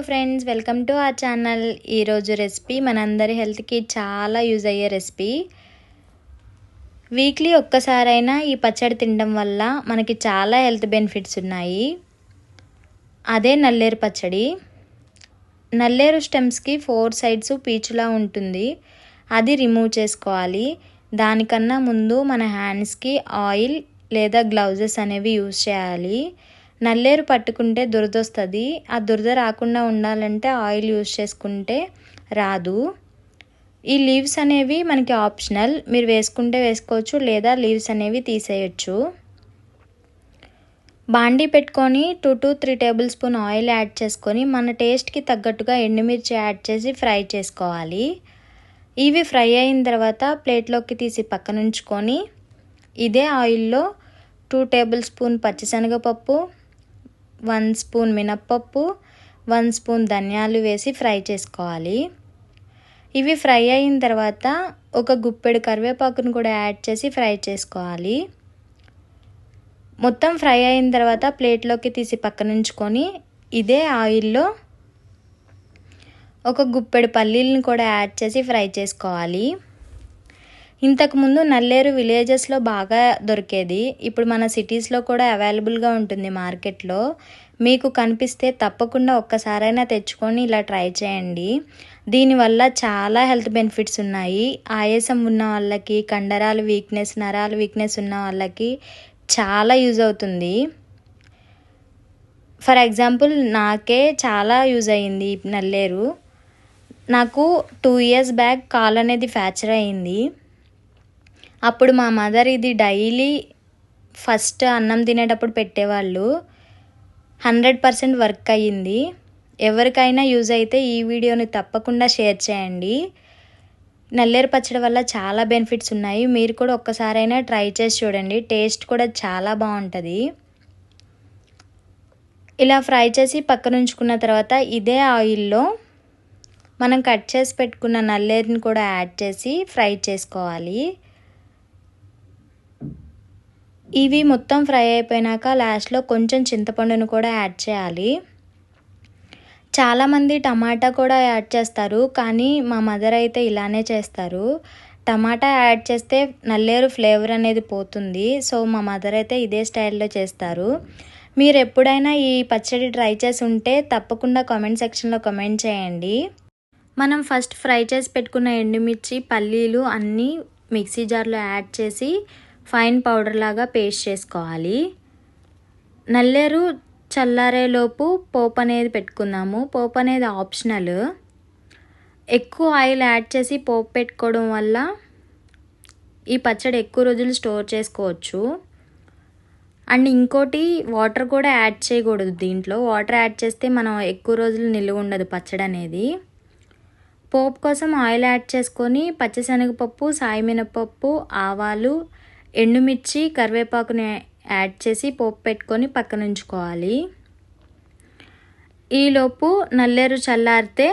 Friends, welcome to our channel. ఈరోజు recipe మనందరి హెల్త్కి చాలా యూజ్ అయ్యే రెసిపీ. వీక్లీ ఒక్కసారైనా ఈ పచ్చడి తినడం వల్ల మనకి చాలా హెల్త్ బెనిఫిట్స్ ఉన్నాయి. అదే నల్లేరు పచ్చడి. నల్లేరు స్టెమ్స్కి 4 సైడ్స్ పీచులా ఉంటుంది. అది రిమూవ్ చేసుకోవాలి. దానికన్నా ముందు మన హ్యాండ్స్కి ఆయిల్ లేదా గ్లౌజెస్ అనేవి యూజ్ చేయాలి. నల్లేరు పట్టుకుంటే దురద వస్తుంది. ఆ దురద రాకుండా ఉండాలంటే ఆయిల్ యూజ్ చేసుకుంటే రాదు. ఈ లీవ్స్ అనేవి మనకి ఆప్షనల్, మీరు వేసుకుంటే వేసుకోవచ్చు లేదా లీవ్స్ అనేవి తీసేయచ్చు. బాండీ పెట్టుకొని 2 to 3 table spoon oil add చేసుకొని మన టేస్ట్కి తగ్గట్టుగా ఎండుమిర్చి యాడ్ చేసి ఫ్రై చేసుకోవాలి. ఇవి ఫ్రై అయిన తర్వాత ప్లేట్లోకి తీసి పక్కన ఉంచుకొని ఇదే ఆయిల్లో 2 టేబుల్ స్పూన్ పచ్చిశనగపప్పు, 1 స్పూన్ మినప్పప్పు, 1 స్పూన్ ధనియాలు వేసి ఫ్రై చేసుకోవాలి. ఇవి ఫ్రై అయిన తర్వాత ఒక గుప్పెడు కరివేపాకును కూడా యాడ్ చేసి ఫ్రై చేసుకోవాలి. మొత్తం ఫ్రై అయిన తర్వాత ప్లేట్లోకి తీసి పక్కన ఉంచుకొని ఇదే ఆయిల్లో ఒక గుప్పెడు పల్లీలను కూడా యాడ్ చేసి ఫ్రై చేసుకోవాలి. ఇంతకుముందు నల్లేరు విలేజెస్లో బాగా దొరికేది. ఇప్పుడు మన సిటీస్లో కూడా అవైలబుల్గా ఉంటుంది మార్కెట్లో. మీకు కనిపిస్తే తప్పకుండా ఒక్కసారైనా తెచ్చుకొని ఇలా ట్రై చేయండి. దీనివల్ల చాలా హెల్త్ బెనిఫిట్స్ ఉన్నాయి. ఆయాసం ఉన్న వాళ్ళకి, కండరాలు వీక్నెస్, నరాలు వీక్నెస్ ఉన్న వాళ్ళకి చాలా యూజ్ అవుతుంది. ఫర్ ఎగ్జాంపుల్ నాకే చాలా యూజ్ అయ్యింది నల్లేరు. నాకు 2 years బ్యాక్ కాలు అనేది ఫ్రాక్చర్ అయ్యింది. అప్పుడు మా మదర్ ఇది డైలీ ఫస్ట్ అన్నం తినేటప్పుడు పెట్టేవాళ్ళు. 100% వర్క్ అయ్యింది. ఎవరికైనా యూజ్ అయితే ఈ వీడియోని తప్పకుండా షేర్ చేయండి. నల్లేరు పచ్చడి వల్ల చాలా బెనిఫిట్స్ ఉన్నాయి. మీరు కూడా ఒక్కసారైనా ట్రై చేసి చూడండి. టేస్ట్ కూడా చాలా బాగుంటుంది. ఇలా ఫ్రై చేసి పక్కన ఉంచుకున్న తర్వాత ఇదే ఆయిల్లో మనం కట్ చేసి పెట్టుకున్న నల్లేరుని కూడా యాడ్ చేసి ఫ్రై చేసుకోవాలి. ఇవి మొత్తం ఫ్రై అయిపోయినాక లాస్ట్లో కొంచెం చింతపండును కూడా యాడ్ చేయాలి. చాలామంది టమాటా కూడా యాడ్ చేస్తారు, కానీ మా మదర్ అయితే ఇలానే చేస్తారు. టమాటా యాడ్ చేస్తే నల్లేరు ఫ్లేవర్ అనేది పోతుంది. సో మా మదర్ అయితే ఇదే స్టైల్లో చేస్తారు. మీరు ఎప్పుడైనా ఈ పచ్చడి ట్రై చేసి ఉంటే తప్పకుండా కామెంట్ సెక్షన్లో కామెంట్ చేయండి. మనం ఫస్ట్ ఫ్రై చేసి పెట్టుకున్న ఎండుమిర్చి, పల్లీలు అన్నీ మిక్సీ జార్లో యాడ్ చేసి ఫైన్ పౌడర్ లాగా పేస్ట్ చేసుకోవాలి. నల్లేరు చల్లారేలోపు పోపు అనేది పెట్టుకుందాము. పోపు అనేది ఆప్షనల్. ఎక్కువ ఆయిల్ యాడ్ చేసి పోపు పెట్టుకోవడం వల్ల ఈ పచ్చడి ఎక్కువ రోజులు స్టోర్ చేసుకోవచ్చు. అండ్ ఇంకోటి, వాటర్ కూడా యాడ్ చేయకూడదు దీంట్లో. వాటర్ యాడ్ చేస్తే మనం ఎక్కువ రోజులు నిల్వ ఉండదు పచ్చడి అనేది. పోపు కోసం ఆయిల్ యాడ్ చేసుకొని పచ్చిశనగపప్పు, సాయి మినపప్పు, ఆవాలు, ఎండుమిర్చి, కరివేపాకుని యాడ్ చేసి పోపు పెట్టుకొని పక్కన ఉంచుకోవాలి. ఈలోపు నల్లేరు చల్లారితే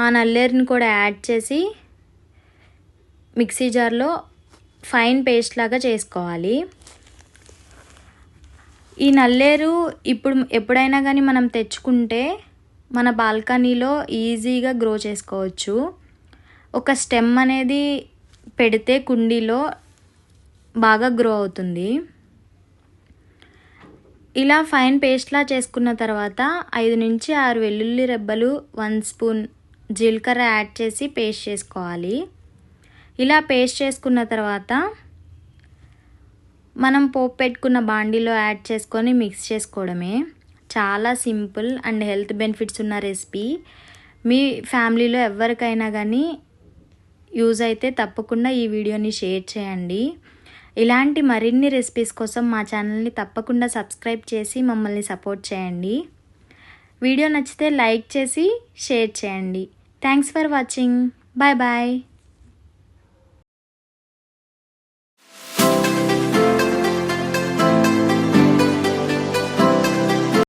ఆ నల్లేరుని కూడా యాడ్ చేసి మిక్సీ జార్లో ఫైన్ పేస్ట్ లాగా చేసుకోవాలి. ఈ నల్లేరు ఎప్పుడైనా కానీ మనం తెచ్చుకుంటే మన బాల్కనీలో ఈజీగా గ్రో చేసుకోవచ్చు. ఒక స్టెమ్ అనేది పెడితే కుండీలో బాగా గ్రో అవుతుంది. ఇలా ఫైన్ పేస్ట్లా చేసుకున్న తర్వాత 5 నుంచి 6 వెల్లుల్లి రెబ్బలు, 1 స్పూన్ జీలకర్ర యాడ్ చేసి పేస్ట్ చేసుకోవాలి. ఇలా పేస్ట్ చేసుకున్న తర్వాత మనం పోపు పెట్టుకున్న బాండీలో యాడ్ చేసుకొని మిక్స్ చేసుకోవడమే. చాలా సింపుల్ అండ్ హెల్త్ బెనిఫిట్స్ ఉన్న రెసిపీ. మీ ఫ్యామిలీలో ఎవరికైనా కానీ యూజ్ అయితే తప్పకుండా ఈ వీడియోని షేర్ చేయండి. ఇలాంటి మరిన్ని రెసిపీస్ కోసం మా ఛానల్ని తప్పకుండా సబ్స్క్రైబ్ చేసి మమ్మల్ని సపోర్ట్ చేయండి. వీడియో నచ్చితే లైక్ చేసి షేర్ చేయండి. Thanks for watching. Bye bye.